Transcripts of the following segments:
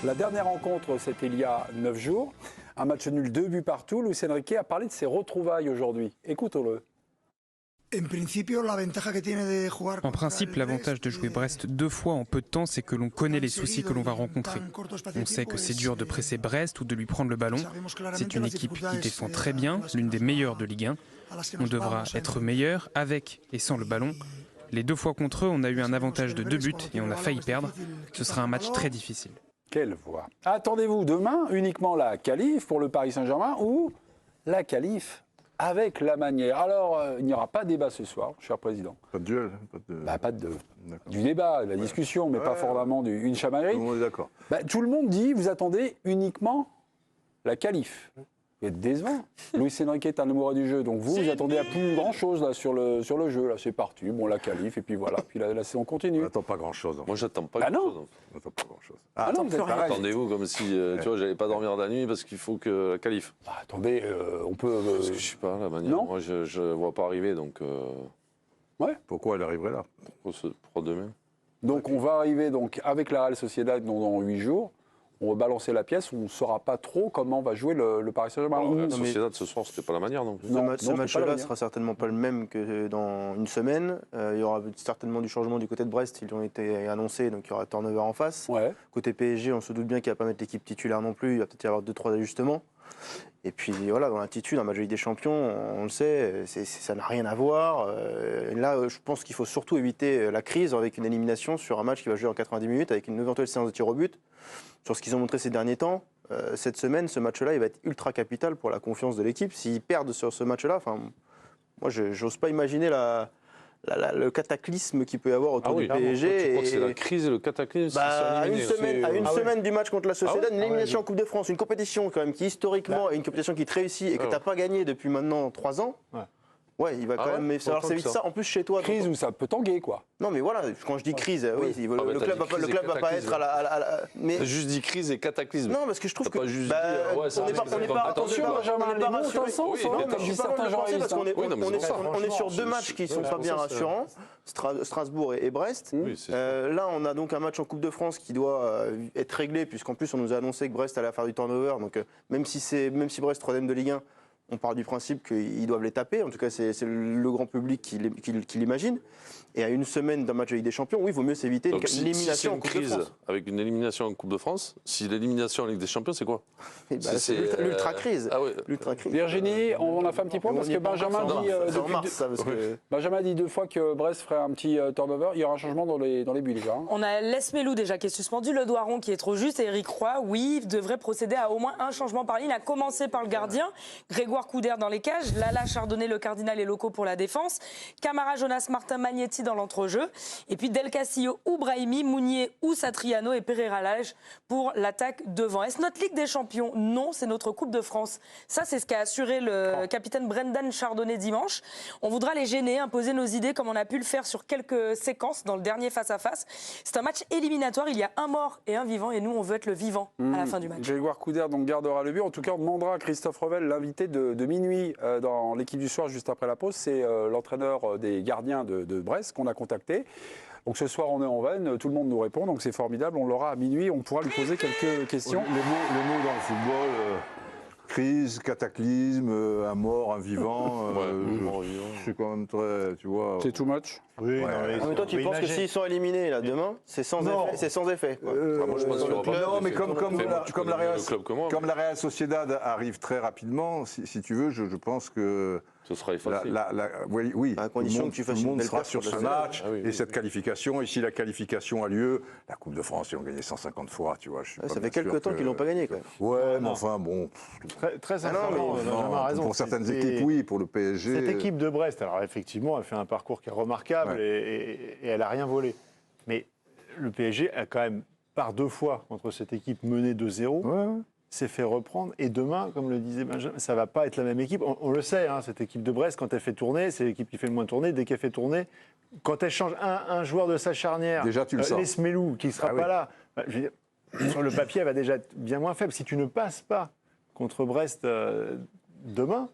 La dernière rencontre, c'était il y a 9 jours. Un match nul, 2 buts partout. Luis Enrique a parlé de ses retrouvailles aujourd'hui. Écoutons-le. En principe, l'avantage de jouer Brest 2 fois en peu de temps, c'est que l'on connaît les soucis que l'on va rencontrer. On sait que c'est dur de presser Brest ou de lui prendre le ballon. C'est une équipe qui défend très bien, l'une des meilleures de Ligue 1. On devra être meilleur avec et sans le ballon. Les 2 fois contre eux, on a eu un avantage de 2 buts et on a failli perdre. Ce sera un match très difficile. Quelle voix. Attendez-vous demain uniquement la qualif pour le Paris Saint-Germain ou la qualif avec la manière. Alors, il n'y aura pas de débat ce soir, cher président. Pas de duel, pas de du débat, de la discussion, mais pas forcément une chamaillerie. Tout le monde est d'accord. Tout le monde dit, vous attendez uniquement la qualif. Vous êtes décevant. Luis Enrique est un amoureux du jeu, donc vous attendez à plus grand-chose là, sur le jeu. Là, c'est parti, bon, la qualif, et puis voilà, puis la saison continue. On n'attend pas grand-chose. Moi, j'attends pas grand-chose. On n'attend pas grand-chose. Non, vous êtes pareil. Attendez-vous comme si, tu vois, j'allais pas dormir la nuit parce qu'il faut que la qualif. Attendez, on peut... Parce que je sais pas, la manière, non. moi, je vois pas arriver, donc... Ouais. Pourquoi elle arriverait là? Pour demain. Donc, on va arriver donc, avec la Real Sociedad dans 8 jours. On va balancer la pièce, on ne saura pas trop comment va jouer le Paris Saint-Germain. La Sociedad ce soir, c'était pas la manière non plus. Ce match-là sera certainement pas le même que dans une semaine. Il y aura certainement du changement du côté de Brest, ils ont été annoncés, donc il y aura turnover en face. Ouais. Côté PSG, on se doute bien qu'il ne va pas mettre l'équipe titulaire non plus, il va peut-être y avoir 2-3 ajustements. Et puis voilà, dans l'attitude, un match de Ligue des Champions, on le sait, ça n'a rien à voir. Là, je pense qu'il faut surtout éviter la crise avec une élimination sur un match qui va jouer en 90 minutes avec une éventuelle séance de tir au but. Sur ce qu'ils ont montré ces derniers temps, cette semaine, ce match-là, il va être ultra capital pour la confiance de l'équipe. S'ils perdent sur ce match-là, moi, je n'ose pas imaginer le cataclysme qu'il peut y avoir autour du PSG. Tu crois que c'est la crise et le cataclysme à une semaine du match contre la Sociedad, une élimination en Coupe de France, une compétition quand même qui historiquement est une compétition qui te réussit et que tu n'as pas gagné depuis maintenant 3 ans. Ouais, il va quand même savoir s'éviter ça. En plus, chez toi. Crise où ça peut tanguer, quoi. Non, mais voilà, quand je dis crise, oui, le club va pas être à la. Mais... T'as juste dit crise et cataclysme. Non, parce que je trouve que. on n'est pas. Attention, Benjamin, les mots ont un sens. Je suis pas loin de le penser parce qu'on est sur 2 matchs qui ne sont pas bien rassurants, Strasbourg et Brest. Là, on a donc un match en Coupe de France qui doit être réglé, puisqu'en plus, on nous a annoncé que Brest allait faire du turnover. Donc, même si Brest 3e de Ligue 1, on part du principe qu'ils doivent les taper. En tout cas, c'est le grand public qui l'imagine. Et à une semaine d'un match de Ligue des Champions, oui, il vaut mieux s'éviter une élimination en Coupe de France. Avec une élimination en Coupe de France, si l'élimination en Ligue des Champions, c'est quoi? C'est l'ultra-crise. Ah ouais. Virginie, on a fait un petit point parce que Benjamin dit Benjamin dit 2 fois que Brest ferait un petit turnover. Il y aura un changement dans les buts déjà. On a Les Melou déjà qui est suspendu, Le Doiron qui est trop juste et Eric Roy, oui, devrait procéder à au moins un changement par ligne, à commencer par le gardien, Grégoire Coudert dans les cages, Lala Chardonnay, le Cardinal et Loco pour la défense, Camara, Jonas Martin, Magnetti dans l'entrejeu, et puis Del Castillo ou Brahimi, Mounier ou Satriano et Pereira Lage pour l'attaque devant. Est-ce notre Ligue des Champions? Non, c'est notre Coupe de France. Ça, c'est ce qu'a assuré le capitaine Brendan Chardonnay dimanche. On voudra les gêner, imposer nos idées comme on a pu le faire sur quelques séquences dans le dernier face-à-face. C'est un match éliminatoire, il y a un mort et un vivant, et nous, on veut être le vivant à la fin du match. Grégoire Coudert donc gardera le but. En tout cas, on demandera à Christophe Revel, l'invité de minuit dans l'équipe du soir, juste après la pause. C'est l'entraîneur des gardiens de Brest qu'on a contacté. Donc ce soir, on est en veine, tout le monde nous répond, donc c'est formidable. On l'aura à minuit, on pourra lui poser quelques questions. Les mots dans le football, crise, cataclysme, un mort, un vivant, c'est quand même très, tu vois... C'est too much. Oui, mais toi, tu penses que s'ils sont éliminés là, demain, c'est sans effet. Moi, je pense qu'il y aura pas non, mais comme la la Real Sociedad arrive très rapidement, si tu veux, je pense que... Ce sera effacé. Oui, à condition que tu fasses tout le monde une belle sera perte sur ce match et cette qualification. Et si la qualification a lieu, la Coupe de France, ils ont gagné 150 fois, tu vois. Ça fait quelques temps qu'ils l'ont pas gagné, quand même. Ouais, mais enfin, bon... Très sincèrement, Benjamin a raison. Pour certaines équipes, oui, pour le PSG... Cette équipe de Brest, alors effectivement, elle fait un parcours qui est remarquable et elle n'a rien volé. Mais le PSG a quand même, par 2 fois, contre cette équipe menée 2-0, s'est fait reprendre. Et demain, comme le disait Benjamin, ça ne va pas être la même équipe. On le sait, hein, cette équipe de Brest, quand elle fait tourner, c'est l'équipe qui fait le moins tourner. Dès qu'elle fait tourner, quand elle change un joueur de sa charnière, déjà, tu le sens. Les Melou, qui ne sera pas là, je veux dire, sur le papier, elle va déjà être bien moins faible. Si tu ne passes pas contre Brest demain,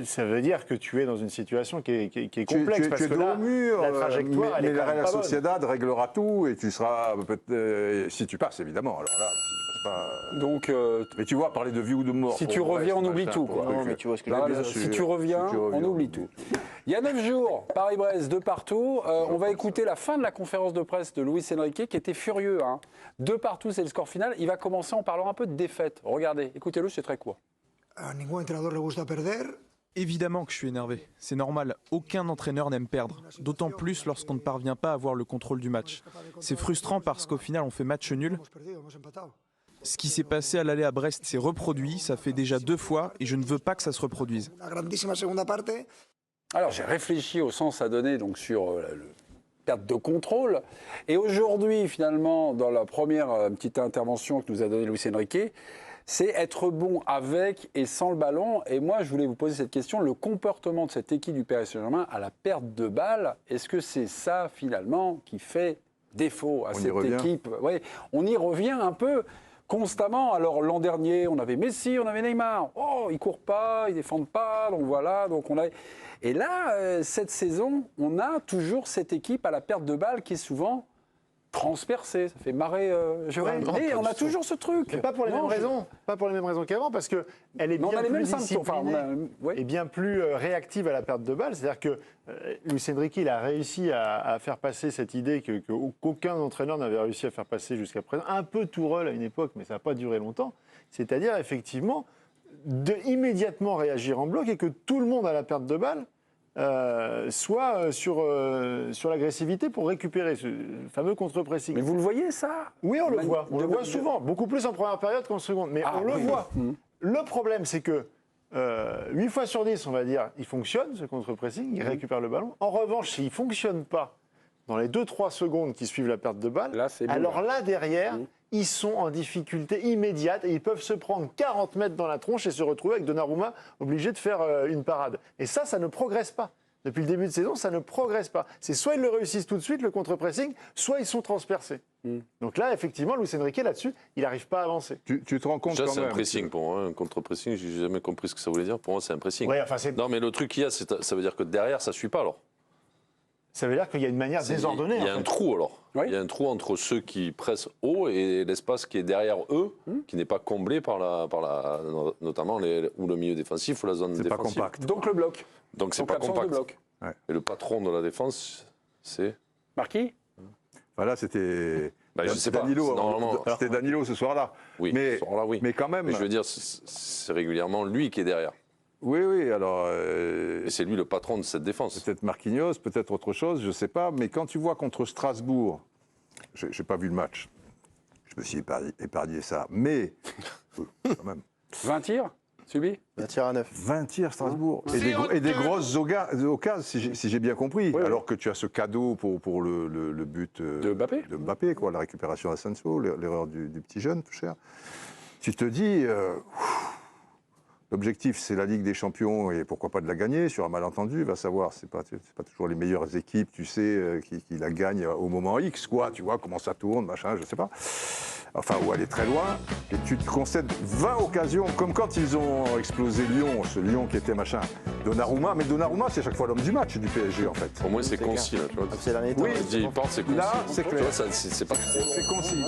ça veut dire que tu es dans une situation qui est complexe. Tu parce es que dos là, au mur, la trajectoire, elle est mais quand la même Real pas bonne. Sociedad réglera tout et tu seras si tu passes évidemment. Alors là, si tu passes pas. Donc, Mais tu vois, parler de vie ou de mort. si pour tu Brest, reviens, on machin, oublie tout, pour quoi. le truc. Non, mais tu vois ce que je Là, veux dire. bien si sûr. tu reviens, Si tu reviens, on oublie tout. Il y a 9 jours, Paris-Brest, 2 partout. On va écouter la fin de la conférence de presse de Luis Enrique, qui était furieux. 2 partout, c'est le score final. Il va commencer en parlant un peu de défaite. Regardez, écoutez-le, c'est très court. A ningún entrenador le gusta perder. Évidemment que je suis énervé. C'est normal, aucun entraîneur n'aime perdre. D'autant plus lorsqu'on ne parvient pas à avoir le contrôle du match. C'est frustrant parce qu'au final on fait match nul. Hemos perdido, hemos empatado. Ce qui s'est passé à l'aller à Brest s'est reproduit, ça fait déjà 2 fois et je ne veux pas que ça se reproduise. Una grandísima segunda parte. Alors, j'ai réfléchi au sens à donner donc, sur la perte de contrôle. Et aujourd'hui, finalement, dans la première petite intervention que nous a donnée Luis Enrique, c'est être bon avec et sans le ballon. Et moi, je voulais vous poser cette question. Le comportement de cette équipe du Paris Saint-Germain à la perte de balle, est-ce que c'est ça, finalement, qui fait défaut à cette équipe? Oui, on y revient un peu constamment. Alors, l'an dernier, on avait Messi, on avait Neymar. Oh, ils ne courent pas, ils ne défendent pas. Donc voilà, donc on a... Et là, cette saison, on a toujours cette équipe à la perte de balle qui est souvent transpercée. Ça fait marrer Jérôme. Et on a toujours ce truc. Mais pas pour les mêmes raisons. Pas pour les mêmes raisons qu'avant, parce qu'elle est Mais on bien a les mêmes plus symptômes. Enfin, disciplinée oui. et bien plus réactive à la perte de balle. C'est-à-dire que Luis Enrique, il a réussi à faire passer cette idée qu'aucun entraîneur n'avait réussi à faire passer jusqu'à présent. Un peu Tourelle à une époque, mais ça n'a pas duré longtemps. C'est-à-dire, effectivement, immédiatement réagir en bloc et que tout le monde à la perte de balle soit sur l'agressivité pour récupérer ce fameux contre-pressing. Mais vous le voyez, ça? Oui, on le voit. On le voit souvent, beaucoup plus en première période qu'en seconde. Mais on le voit. Le problème, c'est que 8 fois sur 10, on va dire, il fonctionne, ce contre-pressing, il récupère le ballon. En revanche, s'il ne fonctionne pas dans les 2-3 secondes qui suivent la perte de balle, là, alors là, derrière, ils sont en difficulté immédiate et ils peuvent se prendre 40 mètres dans la tronche et se retrouver avec Donnarumma obligé de faire une parade. Et ça ne progresse pas. Depuis le début de saison, ça ne progresse pas. C'est soit ils le réussissent tout de suite, le contre-pressing, soit ils sont transpercés. Donc là, effectivement, Luis Enrique, là-dessus, il n'arrive pas à avancer. Tu te rends compte Déjà, quand c'est même. un pressing pour moi. Un contre-pressing, j'ai jamais compris ce que ça voulait dire. Pour moi, c'est un pressing. Ouais, enfin, Non, mais le truc qu'il y a, ça veut dire que derrière, ça ne suit pas alors. Ça veut dire qu'il y a une manière désordonnée. Il y a un trou alors. Oui. Il y a un trou entre ceux qui pressent haut et l'espace qui est derrière eux, qui n'est pas comblé par notamment ou le milieu défensif ou la zone C'est pas défensive. compact. Donc le bloc. Donc c'est Donc pas l'absence compact. de bloc. Ouais. Et le patron de la défense, c'est. Marquis? Voilà, c'était Je sais pas. Danilo. Normalement. C'était Danilo ce soir-là. Oui. Mais, ce soir-là, oui. mais quand même. Mais je veux dire, c'est régulièrement lui qui est derrière. Oui, alors. Et c'est lui le patron de cette défense. Peut-être Marquinhos, peut-être autre chose, je ne sais pas. Mais quand tu vois contre Strasbourg, je n'ai pas vu le match. Je me suis épargné ça. Mais, quand même. 20 tirs subis? 20 tirs à 9. 20 tirs Strasbourg. Et des grosses occasions, si j'ai bien compris. Oui, alors que tu as ce cadeau pour le but De Mbappé. de Mbappé, quoi, la récupération d'Asensio, l'erreur du petit jeune, tout cher. Tu te dis, l'objectif c'est la Ligue des Champions et pourquoi pas de la gagner sur un malentendu, va savoir, c'est pas toujours les meilleures équipes, tu sais, qui la gagnent au moment X, quoi, tu vois, comment ça tourne, machin, je sais pas. Enfin, ou aller très loin, et tu te concèdes 20 occasions, comme quand ils ont explosé Lyon, ce Lyon qui était machin, Donnarumma, mais Donnarumma c'est chaque fois l'homme du match du PSG en fait. Pour moi, c'est concis, là, tu vois. C'est dernier temps. Oui, Il pense, c'est concis. là, c'est clair. Tu vois, c'est pas trop. C'est concis.